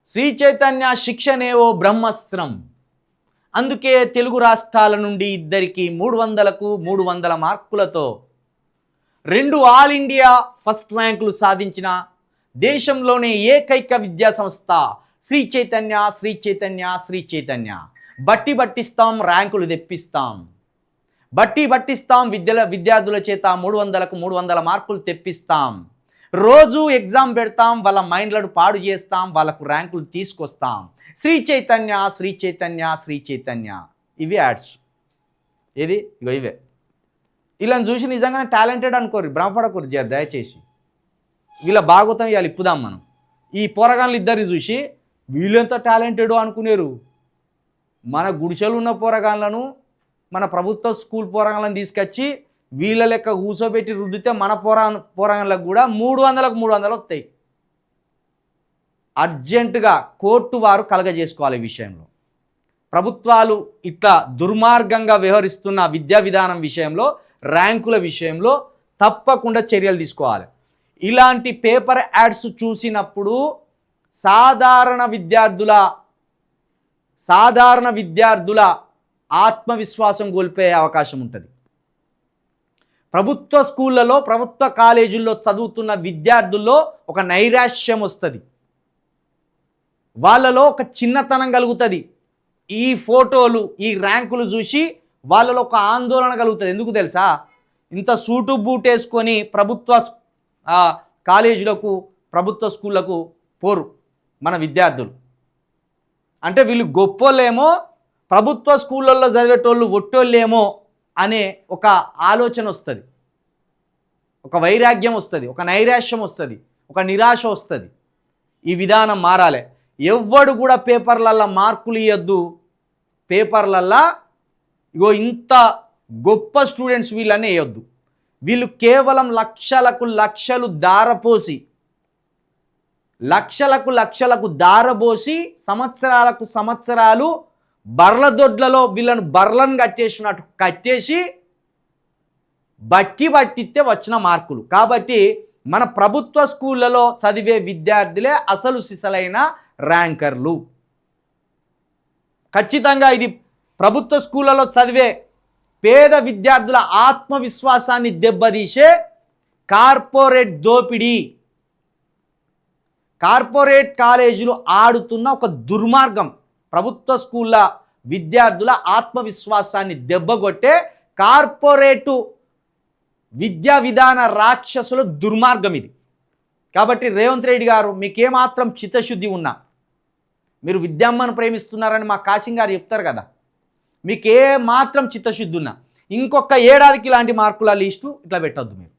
శ్రీ చైతన్య శిక్షణే ఓ బ్రహ్మస్త్రం. అందుకే తెలుగు రాష్ట్రాల నుండి ఇద్దరికి 300కు 300 మార్కులతో 2 ఆల్ ఇండియా ఫస్ట్ ర్యాంకులు సాధించిన దేశంలోనే ఏకైక విద్యా సంస్థ శ్రీ చైతన్య. శ్రీ చైతన్య శ్రీ చైతన్య. బట్టి బట్టిస్తాం, ర్యాంకులు తెప్పిస్తాం. బట్టి బట్టిస్తాం, విద్యార్థుల చేత 300కు 300 మార్కులు తెప్పిస్తాం. రోజు ఎగ్జామ్ పెడతాం, వాళ్ళ మైండ్లను పాడు చేస్తాం, వాళ్ళకు ర్యాంకులు తీసుకొస్తాం. శ్రీ చైతన్య శ్రీ చైతన్య శ్రీ చైతన్య. ఇవి యాడ్స్. ఏది ఇగో ఇవే. వీళ్ళని చూసి నిజంగానే టాలెంటెడ్ అనుకోరు, భ్రమపడకూరు జర దయచేసి. వీళ్ళ భాగవతం ఇవాళ ఇప్పుదాం మనం. ఈ పోరగాళ్ళు ఇద్దరిని చూసి వీళ్ళెంత టాలెంటెడ్ అనుకునేరు. మన గుడిసెలు ఉన్న పోరగాళ్ళను, మన ప్రభుత్వ స్కూల్ పోరగాళ్ళని తీసుకొచ్చి వీళ్ళ లెక్క కూర్చోబెట్టి రుద్దితే మన పోరగాళ్ళకు కూడా 300కు 300 వస్తాయి. అర్జెంటుగా కోర్టు వారు కలగజేసుకోవాలి. ఈ విషయంలో ప్రభుత్వాలు ఇట్లా దుర్మార్గంగా వ్యవహరిస్తున్న విద్యా విధానం విషయంలో, ర్యాంకుల విషయంలో తప్పకుండా చర్యలు తీసుకోవాలి. ఇలాంటి పేపర్ యాడ్స్ చూసినప్పుడు సాధారణ విద్యార్థుల ఆత్మవిశ్వాసం కోల్పోయే అవకాశం ఉంటుంది. ప్రభుత్వ స్కూళ్ళలో, ప్రభుత్వ కాలేజీల్లో చదువుతున్న విద్యార్థుల్లో ఒక నైరాశ్యం వస్తుంది, వాళ్ళలో ఒక చిన్నతనం కలుగుతుంది. ఈ ఫోటోలు, ఈ ర్యాంకులు చూసి వాళ్ళలో ఒక ఆందోళన కలుగుతుంది. ఎందుకు తెలుసా? ఇంత సూటు బూట్ వేసుకొని ప్రభుత్వ కాలేజీలకు, ప్రభుత్వ స్కూళ్ళకు పోరు మన విద్యార్థులు. అంటే వీళ్ళు గొప్పోళ్ళేమో, ప్రభుత్వ స్కూళ్ళల్లో చదివేటోళ్ళు ఒట్టోళ్ళేమో అనే ఒక ఆలోచన వస్తుంది, ఒక వైరాగ్యం వస్తుంది, ఒక నైరాశ్యం వస్తుంది, ఒక నిరాశ వస్తుంది. ఈ విధానం మారాలి. ఎవ్వడు కూడా పేపర్లల్లో మార్కులు ఇవ్వద్దు. పేపర్లల్లో ఇగో ఇంత గొప్ప స్టూడెంట్స్ వీళ్ళనే వేయొద్దు. వీళ్ళు కేవలం లక్షలకు దారపోసి, లక్షలకు దారబోసి సంవత్సరాలకు సంవత్సరాలు బర్ల దొడ్లలో వీళ్ళను బర్లను కట్టేసినట్టు కట్టేసి బట్టిస్తే వచ్చిన మార్కులు. కాబట్టి మన ప్రభుత్వ స్కూళ్ళలో చదివే విద్యార్థులే అసలు సిసలైన ర్యాంకర్లు. ఖచ్చితంగా ఇది ప్రభుత్వ స్కూళ్ళలో చదివే పేద విద్యార్థుల ఆత్మవిశ్వాసాన్ని దెబ్బతీసే కార్పొరేట్ దోపిడీ. కార్పొరేట్ కాలేజీలు ఆడుతున్న ఒక దుర్మార్గం. ప్రభుత్వ స్కూళ్ళ విద్యార్థుల ఆత్మవిశ్వాసాన్ని దెబ్బకొట్టే కార్పొరేటు విద్యా విధాన రాక్షసుల దుర్మార్గం ఇది. కాబట్టి రేవంత్ రెడ్డి గారు, మీకేమాత్రం చిత్తశుద్ధి ఉన్నా, మీరు విద్యమ్మను ప్రేమిస్తున్నారని మా కాసింగ్ గారు చెప్తారు కదా, మీకే మాత్రం చిత్తశుద్ధి ఉన్నా ఇంకొక ఏడాదికి ఇలాంటి మార్కుల లిస్టు ఇట్లా పెట్టొద్దు మీరు.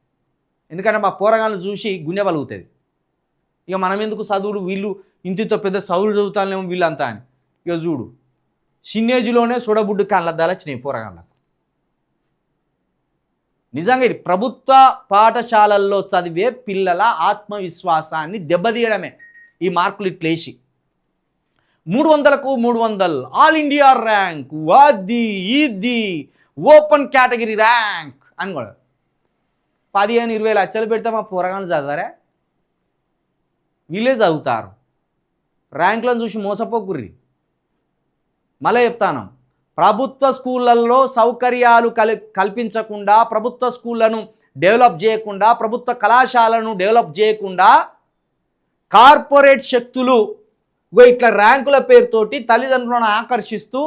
ఎందుకంటే మా పోరగాళ్ళను చూసి గుండె పలుగుతుంది. ఇక మనం ఎందుకు చదువులు, వీళ్ళు ఇంటితో పెద్ద చదువులు చదువుతానేమో వీళ్ళంతా అని. ఇక చూడు, చిన్నేజ్లోనే సుడబుడ్డు కళ్ళద్దాలు వచ్చినాయి పోరగాళ్ళకు. నిజంగా ఇది ప్రభుత్వ పాఠశాలల్లో చదివే పిల్లల ఆత్మవిశ్వాసాన్ని దెబ్బతీయడమే ఈ మార్కులు ఇట్లేసి. 300కు 300 ఆల్ ఇండియా ర్యాంక్, అది ఇది ఓపెన్ కేటగిరీ ర్యాంక్ అని కూడా 15-20 లక్షలు పెడితే మా పోరగాళ్ళు చదవరే? వీళ్ళే చదువుతారు. ర్యాంకులను చూసి మోసపోకుర్రి. మళ్ళీ చెప్తాను, ప్రభుత్వ స్కూళ్ళల్లో సౌకర్యాలు కల్పించకుండా, ప్రభుత్వ స్కూళ్ళను డెవలప్ చేయకుండా, ప్రభుత్వ కళాశాలను డెవలప్ చేయకుండా కార్పొరేట్ శక్తులు ఇట్లా ర్యాంకుల పేరుతోటి తల్లిదండ్రులను ఆకర్షిస్తూ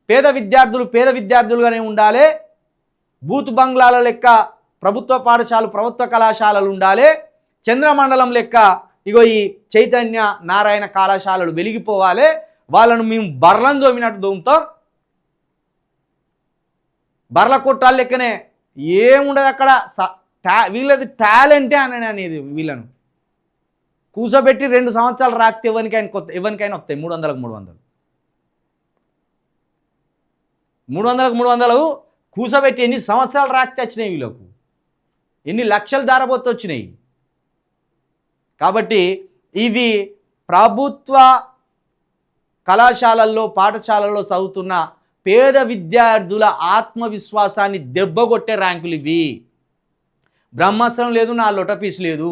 పేద విద్యార్థులుగానే ఉండాలి, బూత్ బంగ్లాల లెక్క ప్రభుత్వ పాఠశాలలు, ప్రభుత్వ కళాశాలలు ఉండాలి, చంద్రమండలం లెక్క ఇగో ఈ చైతన్య నారాయణ కళాశాలలు వెలిగిపోవాలి, వాళ్ళను మేము బర్లను దోమినట్టు దోముతాం, బర్ల కొట్టాల లెక్కనే ఏముండదు అక్కడ. వీళ్ళది టాలెంటే అనేది. వీళ్ళను కూర్చోబెట్టి 2 సంవత్సరాలు రాకపోతే ఎవరికైనా వస్తాయి 300కు 300 కూర్చోబెట్టి ఎన్ని సంవత్సరాలు రాకపోతే వచ్చినాయి వీళ్ళకు, ఎన్ని లక్షలు దారబోతే వచ్చినాయి. కాబట్టి ఇవి ప్రభుత్వ కళాశాలల్లో, పాఠశాలల్లో చదువుతున్న పేద విద్యార్థుల ఆత్మవిశ్వాసాన్ని దెబ్బకొట్టే ర్యాంకులు ఇవి. బ్రహ్మాస్త్రం లేదు, నా లొటపీస్ లేదు,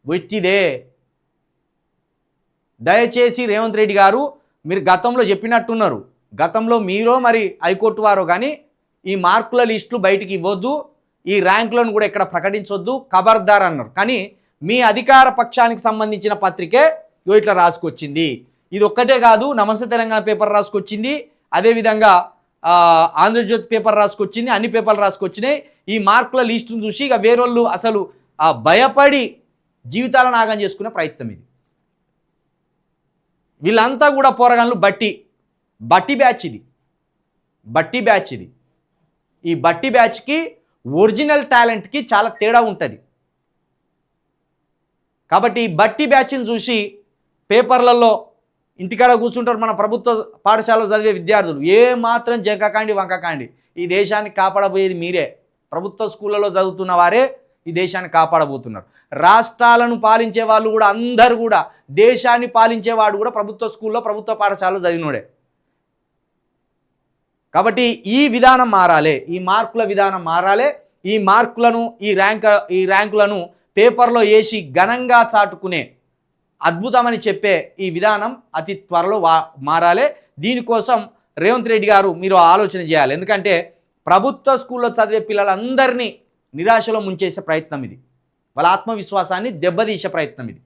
వెట్టిదే. దయచేసి రేవంత్ రెడ్డి గారు మీరు గతంలో చెప్పినట్టున్నారు, గతంలో మీరో మరి హైకోర్టు వారో కానీ ఈ మార్కుల లిస్టులు బయటికి ఇవ్వద్దు, ఈ ర్యాంకులను కూడా ఎక్కడ ప్రకటించొద్దు, ఖబర్దార్ అన్నారు. కానీ మీ అధికార పక్షానికి సంబంధించిన పత్రికే ఇట్లా రాసుకొచ్చింది. ఇది ఒక్కటే కాదు, నమస్తే తెలంగాణ పేపర్ రాసుకొచ్చింది, అదేవిధంగా ఆంధ్రజ్యోతి పేపర్ రాసుకొచ్చింది, అన్ని పేపర్లు రాసుకొచ్చినాయి. ఈ మార్కుల లిస్టును చూసి ఇక వేరోళ్ళు అసలు భయపడి జీవితాలను ఆగం చేసుకునే ప్రయత్నం ఇది. వీళ్ళంతా కూడా పోరగాళ్ళు బట్టి బ్యాచ్ ఇది, బట్టి బ్యాచ్ ఇది. ఈ బట్టి బ్యాచ్కి ఒరిజినల్ టాలెంట్కి చాలా తేడా ఉంటుంది. కాబట్టి ఈ బట్టి బ్యాచ్ని చూసి పేపర్లలో ఇంటికాడ కూర్చుంటారు మన ప్రభుత్వ పాఠశాలలో చదివే విద్యార్థులు, ఏ మాత్రం జంకకాండి వంకకాండి, ఈ దేశాన్ని కాపాడబోయేది మీరే. ప్రభుత్వ స్కూళ్ళలో చదువుతున్న వారే ఈ దేశాన్ని కాపాడబోతున్నారు. రాష్ట్రాలను పాలించే వాళ్ళు కూడా అందరూ కూడా, దేశాన్ని పాలించేవాడు కూడా ప్రభుత్వ స్కూల్లో ప్రభుత్వ పాఠశాలలో చదివినోడే. కాబట్టి ఈ విధానం మారాలి, ఈ మార్కుల విధానం మారాలి. ఈ మార్కులను ఈ ర్యాంకులను పేపర్లో వేసి ఘనంగా చాటుకునే అద్భుతమని చెప్పే ఈ విధానం అతి త్వరలో మారాలి. దీనికోసం రేవంత్ రెడ్డి గారు మీరు ఆలోచన చేయాలి. ఎందుకంటే ప్రభుత్వ స్కూల్లో చదివే పిల్లలందరినీ నిరాశలో ముంచేసే ప్రయత్నం ఇది, వాళ్ళ ఆత్మవిశ్వాసాన్ని దెబ్బతీసే ప్రయత్నం ఇది.